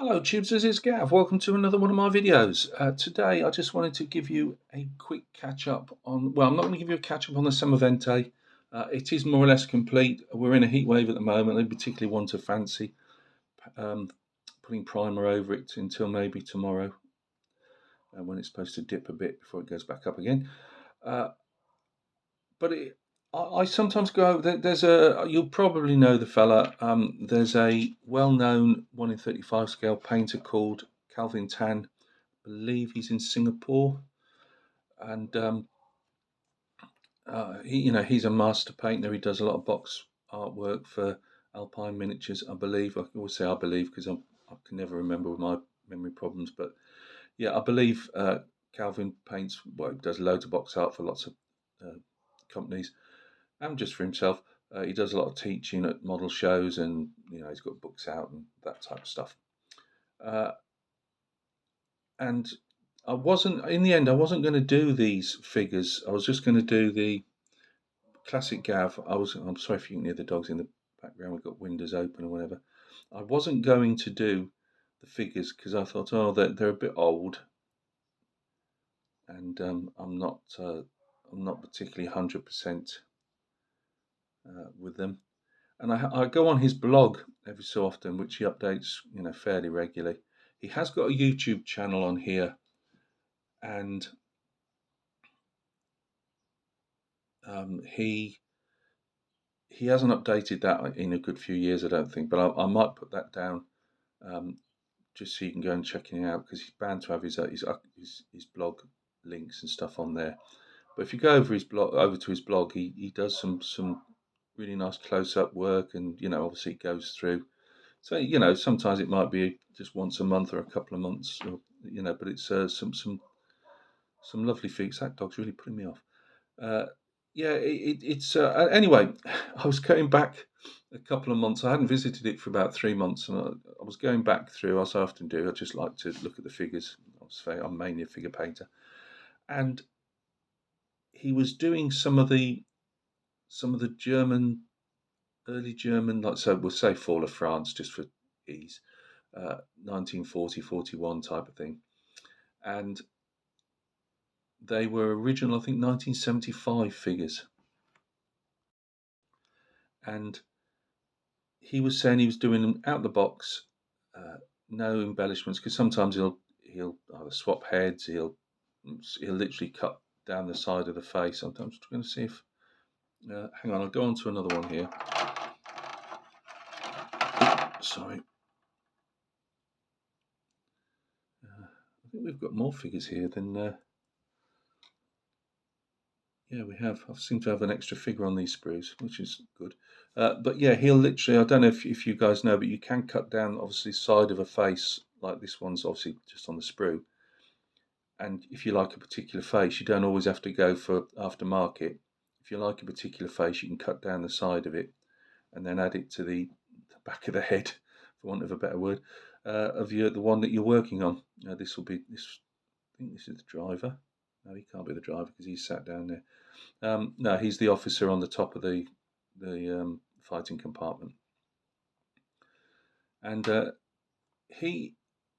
Hello Tubes, it's Gav. Welcome to another one of my videos. Today I just wanted to give you a quick catch up on, well, I'm not going to give you a catch up on the Semovente. It is more or less complete. We're in a heat wave at the moment. I particularly want to fancy um, putting primer over it until maybe tomorrow when it's supposed to dip a bit before it goes back up again. Uh, but I sometimes go, there's you'll probably know the fella. There's a well-known 1 in 35 scale painter called Calvin Tan. Believe he's in Singapore, and he's a master painter. He does a lot of box artwork for Alpine Miniatures. I believe. I always say I believe because I can never remember with my memory problems. But yeah, I believe Calvin paints. Well, he does loads of box art for lots of uh, companies and just for himself. He does a lot of teaching at model shows, and he's got books out and that type of stuff. Uh, and I wasn't in the end. I wasn't going to do these figures. I was just going to do the classic Gav. I'm sorry if you can hear the dogs in the background. We've got windows open or whatever. I wasn't going to do the figures because I thought, oh, they're a bit old, and I'm not particularly 100% with them. And I go on his blog every so often, which he updates, fairly regularly. He has got a YouTube channel on here, and he hasn't updated that in a good few years, I don't think. But I might put that down um, just so you can go and check it out because he's bound to have his blog links and stuff on there. But if you go over to his blog, he does some really nice close up work, and obviously it goes through. So sometimes it might be just once a month or a couple of months, or, but it's some lovely feats. That dog's really putting me off. Uh, yeah, it's anyway. I was going back a couple of months. I hadn't visited it for about 3 months, and I was going back through, as I often do. I just like to look at the figures. I'm mainly a figure painter, and he was doing some of the early German, like so we'll say Fall of France just for ease, 1940, 41 type of thing, and they were original, I think, 1975 figures, and he was saying he was doing them out the box, uh, no embellishments, because sometimes he'll either swap heads, he'll literally cut down the side of the face. I'm just going to see if hang on, I'll go on to another one here. Sorry, I think we've got more figures here than yeah, we have. I seem to have an extra figure on these sprues, which is good. But yeah, he'll literally, I don't know if you guys know, but you can cut down, obviously, side of a face, like this one's obviously just on the sprue. And if you like a particular face, you don't always have to go for aftermarket. If you like a particular face, you can cut down the side of it and then add it to the back of the head, for want of a better word, of the one that you're working on. This will be this. I think this is the driver. No, he can't be the driver because he's sat down there. No, he's the officer on the top of the fighting compartment, and he,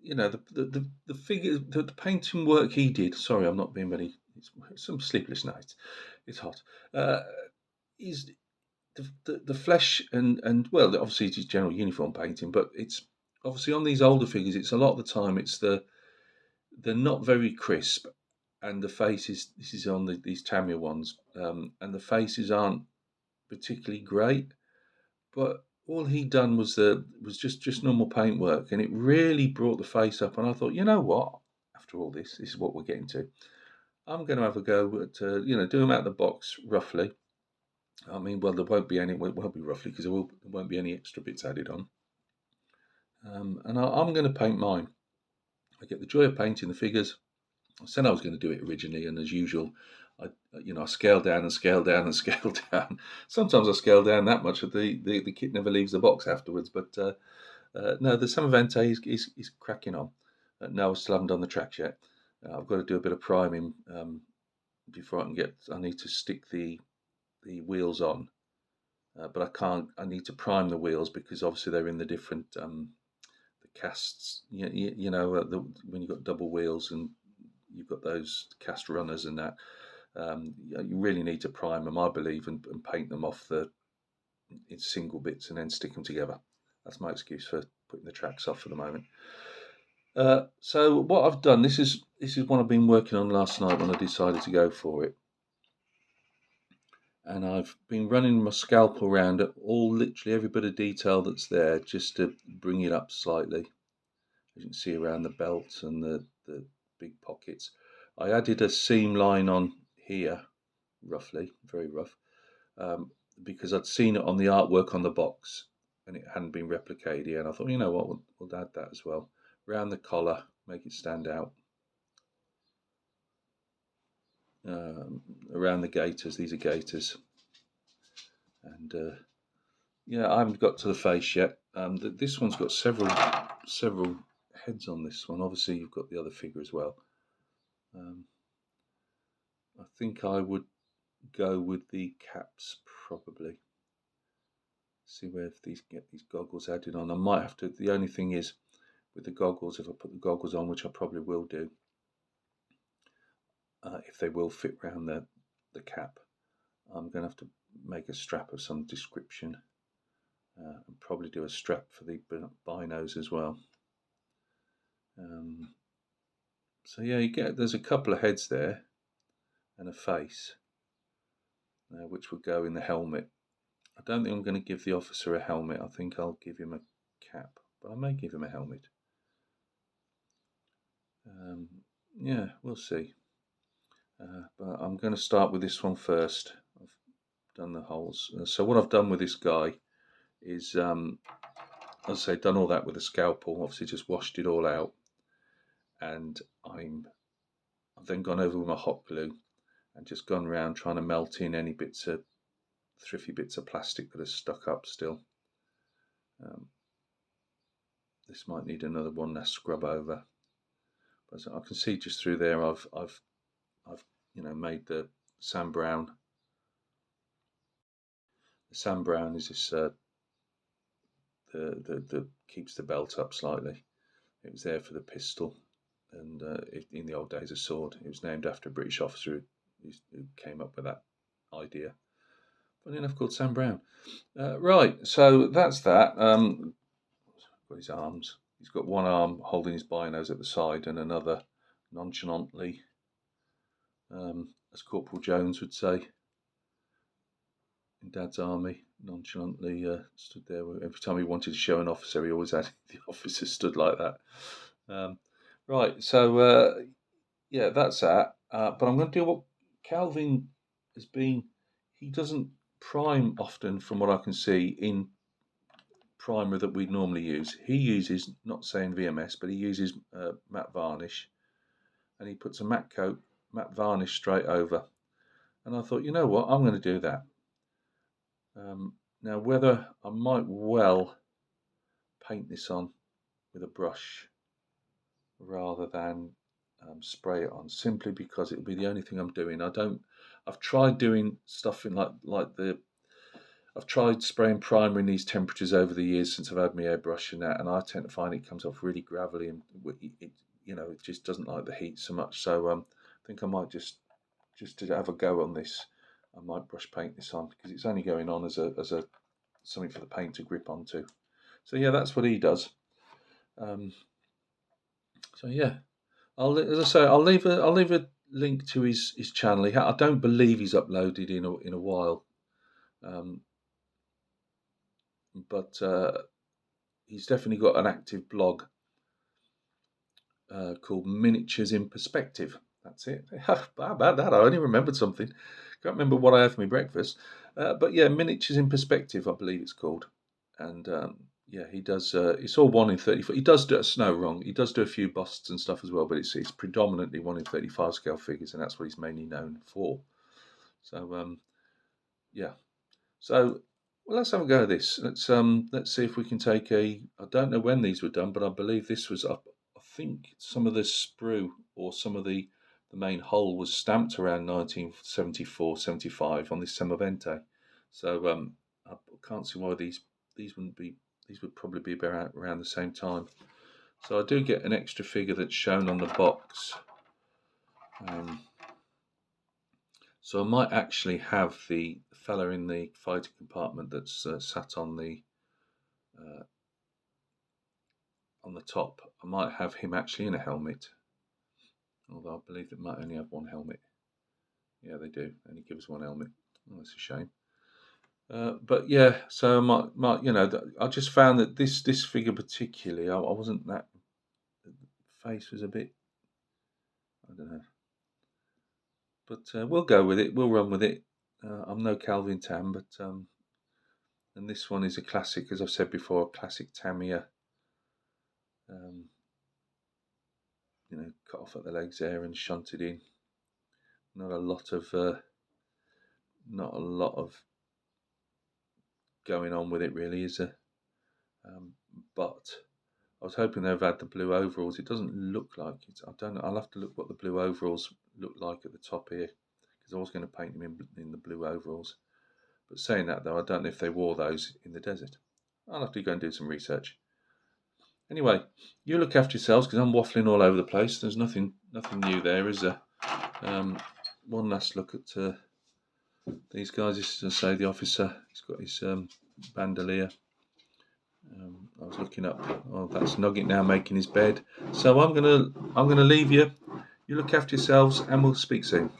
the figure, the painting work he did. Sorry, I'm not being very. It's some sleepless nights. It's hot. Is the flesh and well, obviously it's his general uniform painting, but it's obviously on these older figures. It's a lot of the time it's they're not very crisp, and the faces. This is on these Tamiya ones, and the faces aren't particularly great. But all he'd done was just normal paintwork, and it really brought the face up. And I thought, you know what? After all this is what we're getting to. I'm going to have a go at do them out of the box roughly. I mean, well, there won't be any. Well, it won't be roughly because there won't be any extra bits added on. And I'm going to paint mine. I get the joy of painting the figures. I said I was going to do it originally, and as usual, I scale down and scale down and scale down. Sometimes I scale down that much that the kit never leaves the box afterwards. But no, the Semovente is cracking on. No, I still haven't done the tracks yet. I've got to do a bit of priming before I can get. I need to stick the wheels on, but I can't. I need to prime the wheels because obviously they're in the different the casts. When you've got double wheels and you've got those cast runners and that, you really need to prime them, I believe, and paint them off in single bits and then stick them together. That's my excuse for putting the tracks off for the moment. So what I've done, this is what I've been working on last night when I decided to go for it. And I've been running my scalpel around at literally every bit of detail that's there, just to bring it up slightly. As you can see around the belt and the big pockets. I added a seam line on here, roughly, very rough, because I'd seen it on the artwork on the box and it hadn't been replicated here. And I thought, you know what, we'll add that as well. Around the collar, make it stand out. Around the gaiters, these are gaiters. And yeah, I haven't got to the face yet. This one's got several heads on this one. Obviously, you've got the other figure as well. I think I would go with the caps probably. See where if get these goggles added on. I might have to. The only thing is with the goggles, if I put the goggles on, which I probably will do, if they will fit around the cap, I'm going to have to make a strap of some description. And probably do a strap for the binos as well. So yeah, there's a couple of heads there and a face, which would go in the helmet. I don't think I'm going to give the officer a helmet. I think I'll give him a cap, but I may give him a helmet. Yeah, we'll see. But I'm going to start with this one first. I've done the holes. So what I've done with this guy is, as I say, done all that with a scalpel. Obviously, just washed it all out, and I've then gone over with my hot glue and just gone around trying to melt in any thrifty bits of plastic that are stuck up still. This might need another one last scrub over, but I can see just through there I've made the sand brown. The sand brown is this the keeps the belt up slightly. It was there for the pistol, and in the old days a sword. It was named after a British officer who came up with that idea. Funny enough, called Sam Brown. Right, so that's that. Got his arms. He's got one arm holding his binos at the side and another nonchalantly, as Corporal Jones would say in Dad's army, nonchalantly stood there. Every time he wanted to show an officer, he always had the officer stood like that. Right, so yeah, that's that. But I'm going to do what Calvin has been. He doesn't prime often, from what I can see, in primer that we normally use. He uses, not saying VMS, but he uses matte varnish, and he puts a matte varnish straight over. And I thought, you know what, I'm going to do that. Now, whether I might well paint this on with a brush rather than spray it on, simply because it'll be the only thing I'm doing. I've tried doing stuff in I've tried spraying primer in these temperatures over the years since I've had my airbrush and that, and I tend to find it comes off really gravelly, and it just doesn't like the heat so much. So I think I might just to have a go on this, I might brush paint this on, because it's only going on as a something for the paint to grip onto. So yeah, that's what he does. So yeah, as I say, I'll leave a link to his channel. I don't believe he's uploaded in a while, but he's definitely got an active blog called Miniatures in Perspective. That's it. How about that? I only remembered something. Can't remember what I had for my breakfast, but yeah, Miniatures in Perspective, I believe it's called. And yeah, he does. It's all 1 in 35. He does do wrong. He does do a few busts and stuff as well, but it's predominantly 1 in 35 scale figures, and that's what he's mainly known for. So yeah. So well, let's have a go at this. Let's see if we can take I don't know when these were done, but I believe this was up. I think some of the sprue or some of the main hull was stamped around 1974, 75 on this Semovente. So I can't see why these wouldn't be. These would probably be around the same time. So I do get an extra figure that's shown on the box. So I might actually have the fella in the fighter compartment that's sat on the top. I might have him actually in a helmet, although I believe it might only have one helmet. Yeah, they do. Only gives one helmet. Oh, that's a shame. But yeah, so I just found that this figure particularly, I wasn't that. The face was a bit, I don't know, but we'll go with it. We'll run with it. I'm no Calvin Tam, but and this one is a classic, as I've said before, a classic Tamiya. Cut off at the legs there and shunted in. Not a lot of going on with it, really, is there? But I was hoping they'd have had the blue overalls. It doesn't look like it. I don't know. I'll have to look what the blue overalls look like at the top here, because I was going to paint them in the blue overalls. But saying that, though, I don't know if they wore those in the desert. I'll have to go and do some research. Anyway, you look after yourselves, because I'm waffling all over the place. There's nothing new there, is there? One last look at these guys. This is, as I say, the officer. He's got his bandolier. I was looking up. Oh, that's Nugget now making his bed. So I'm gonna leave you. You look after yourselves, and we'll speak soon.